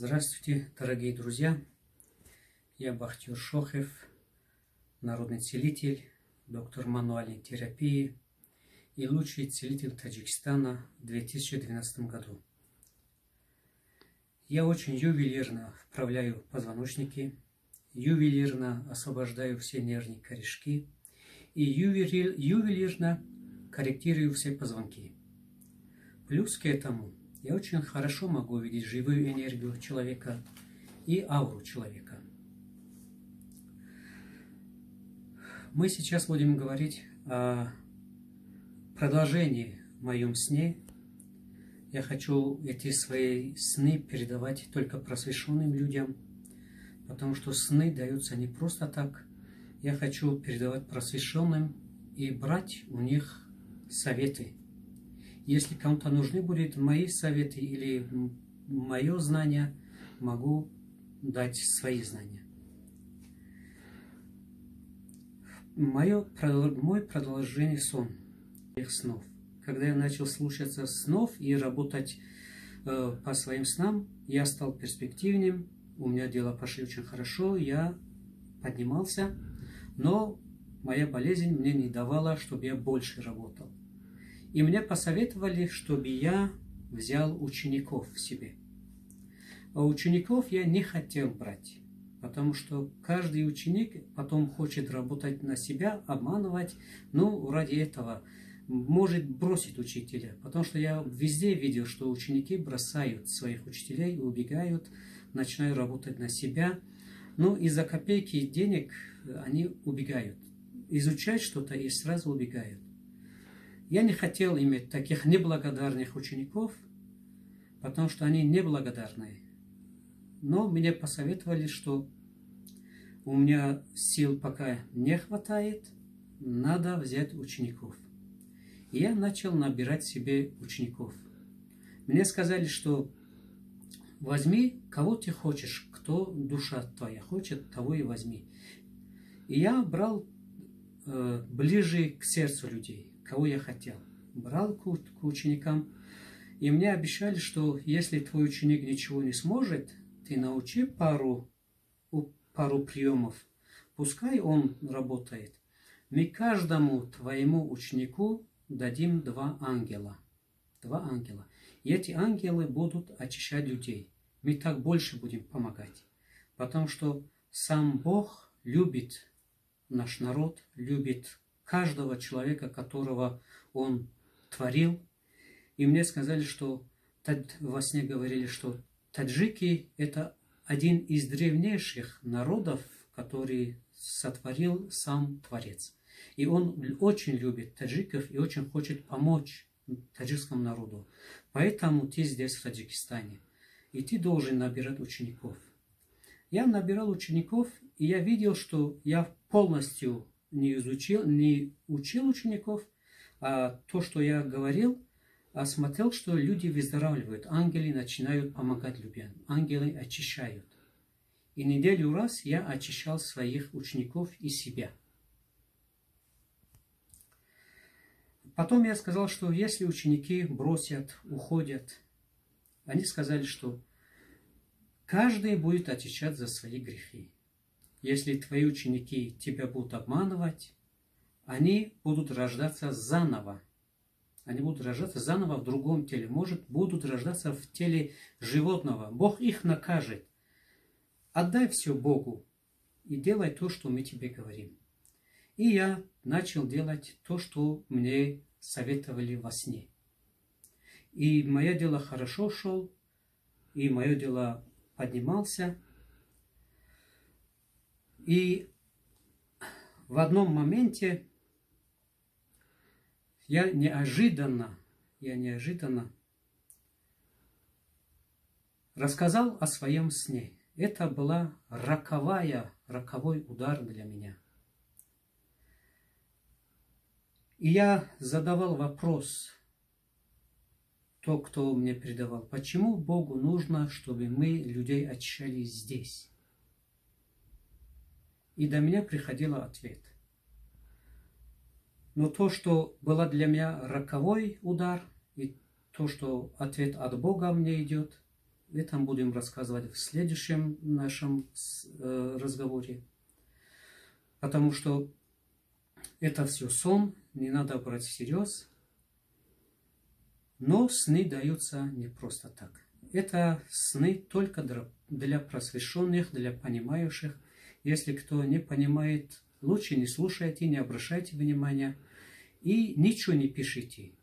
Здравствуйте, дорогие друзья! Я Бахтиер Шохев, народный целитель, доктор мануальной терапии и лучший целитель Таджикистана в 2012 году. Я очень ювелирно вправляю позвоночники, ювелирно освобождаю все нервные корешки и ювелирно корректирую все позвонки. Плюс к этому я очень хорошо могу видеть живую энергию человека и ауру человека. Мы сейчас будем говорить о продолжении в моем сне. Я хочу эти свои сны передавать только просвещенным людям, потому что сны даются не просто так. Я хочу передавать просвещенным и брать у них советы. Если кому-то нужны будут мои советы или мое знание, могу дать свои знания. Мой продолжение сон их снов. Когда я начал слушаться снов и работать по своим снам, я стал перспективнее, у меня дела пошли очень хорошо, я поднимался, но моя болезнь мне не давала, чтобы я больше работал. И мне посоветовали, чтобы я взял учеников в себе. А учеников я не хотел брать, потому что каждый ученик потом хочет работать на себя, обманывать, но ради этого может бросить учителя. Потому что я везде видел, что ученики бросают своих учителей, убегают, начинают работать на себя. Но из-за копейки денег они убегают. Изучают что-то и сразу убегают. Я не хотел иметь таких неблагодарных учеников, потому что они неблагодарные. Но мне посоветовали, что у меня сил пока не хватает, надо взять учеников. И я начал набирать себе учеников. Мне сказали, что возьми, кого ты хочешь, кто душа твоя хочет, того и возьми. И я брал ближе к сердцу людей, кого я хотел. Брал к ученикам, и мне обещали, что если твой ученик ничего не сможет, ты научи пару приемов, пускай он работает. Мы каждому твоему ученику дадим 2 ангела. 2 ангела. И эти ангелы будут очищать людей. Мы так больше будем помогать. Потому что сам Бог любит наш народ, любит каждого человека, которого Он творил. И мне сказали, что во сне говорили, что таджики – это один из древнейших народов, который сотворил сам Творец. И он очень любит таджиков и очень хочет помочь таджикскому народу. Поэтому ты здесь, в Таджикистане, и ты должен набирать учеников. Я набирал учеников, и я видел, что я полностью не учил учеников, а то, что я говорил, смотрел, что люди выздоравливают, ангелы начинают помогать людям, ангелы очищают. И неделю раз я очищал своих учеников и себя. Потом я сказал, что если ученики бросят, уходят, они сказали, что каждый будет отвечать за свои грехи. Если твои ученики тебя будут обманывать, они будут рождаться заново. Они будут рождаться заново в другом теле. Может, будут рождаться в теле животного. Бог их накажет. Отдай все Богу и делай то, что мы тебе говорим. И я начал делать то, что мне советовали во сне. И мое дело хорошо шел, и мое дело поднимался. И в одном моменте я неожиданно рассказал о своем сне. Это была роковой удар для меня. И я задавал вопрос, кто мне передавал, почему Богу нужно, чтобы мы людей очищали здесь? И до меня приходил ответ. Но то, что было для меня роковой удар, и то, что ответ от Бога мне идет, Это будем рассказывать в следующем нашем разговоре. Потому что это все сон, не надо брать всерьез. Но сны даются не просто так. Это сны только для просвещенных, для понимающих. Если кто не понимает, лучше не слушайте, не обращайте внимания и ничего не пишите.